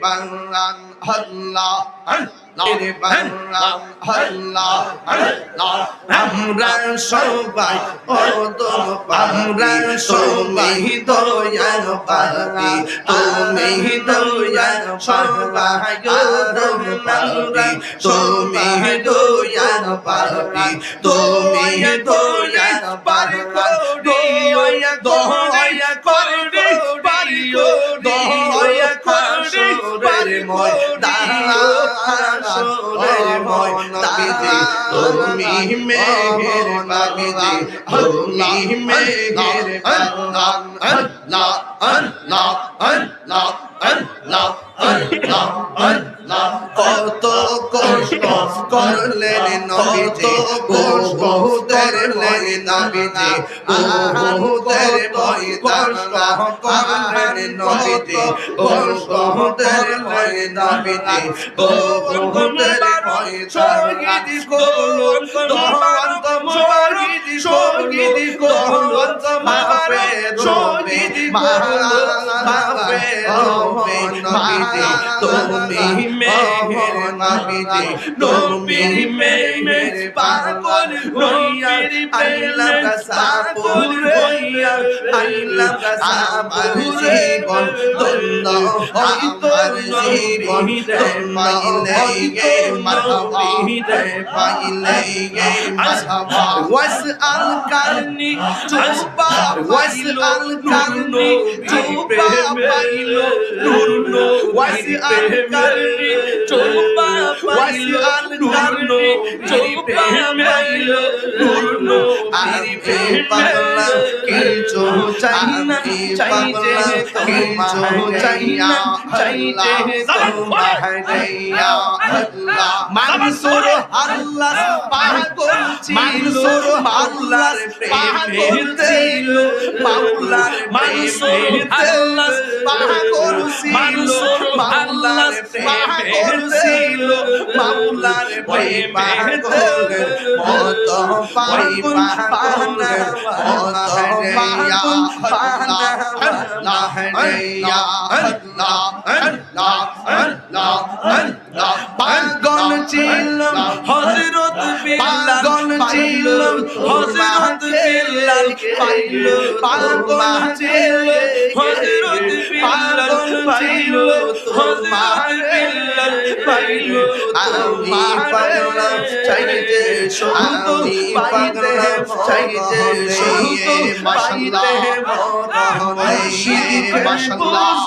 বাংলান আল্লাহ আমরা সবাই আমরা সবাই দয়ার পাপি তুমি দয়ার সবাই পাপি তুমি দয়ার পাপি তুমি দয়ার পাপি দয়া করে পারিও দয়া করে পারিও তুমি মেহের বাবিজি তুমি মেহের আল্লাহ আল্লাহ আল্লাহ আল্লাহ আল্লাহ আল্লাহ কত কষ্ট করলেন নবীজি বহুদের নবীজি বহুদের ময়দান করলেন নবীজি বহুদের ময়দান বহুদের ময়দান করলেন দহন্ত মুবারক শহীদ করলেন মাফের শহীদ মাফের নবীজি তুমি মেহের নবীজি তুমি মেহের পাগল রইয়া আল্লাহ কা সাপুর রইয়া আল্লাহ কা সাপুর জীবন দন্দ হইতো জীবন পাইলে গে মারহাবা পাইলে গে মারহাবা ওয়াসআল কারনি জুবা ওয়াসআল কারনি জুবা পাইলো নূর ওয়াসআল কারনি জুবা পাইলো নূর জুবা পাইলো নূর আরিফে পাগলা কিছু চাই না চাইতে কিছু চাই না চাইতে তোমাহাইয়া আল্লাহ মানসুর আল্লাহ পাগল মানসুর আল্লাহর প্রেমে ছিল মাওলার মানসুর আল্লাহ পাগল মানসুর আল্লাহর প্রেমে ছিল মাওলার প্রেমে পাগল মত পাই পানা মত পাইয়া পানা আল্লাহ ইয়া আল্লাহ আল্লাহ আল্লাহ আল্লাহ পাগল ছিল হযরত বিলাল পাগল ছিল হযরত বিলাল পাইল পাগল ছিল হযরত বিলাল পাইল হযরত বিলাল পাইল আমি পাগল চাইতে শুধু পাইতে চাইতে শুধু মাশাআল্লাহ মুর্শিদ মাশাআল্লাহ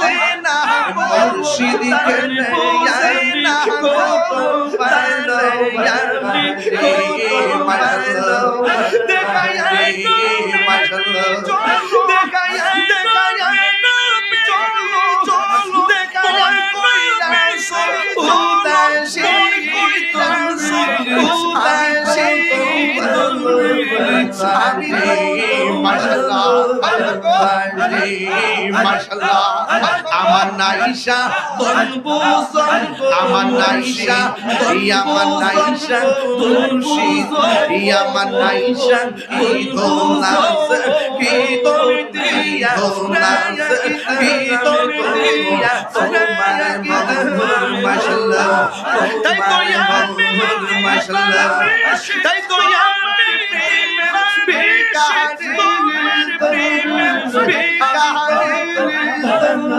না মুর্শিদ না পাইলো ইয়ামি মাশাআল্লাহ দেখায়া মাশাআল্লাহ দেখায়া চলো দেখায়া কইলা উদাসী মাশাআল্লাহ আমার নাইশা তনবুজন আমার নাইশা আমার নাইশা তুলসিদ আমার নাইশা কি দোনাস কি দিয়া দোনাস কি দিয়া তোমার মাশাআল্লাহ তাই তো আমি মাশাআল্লাহ তাই তো আমি বেকার Allah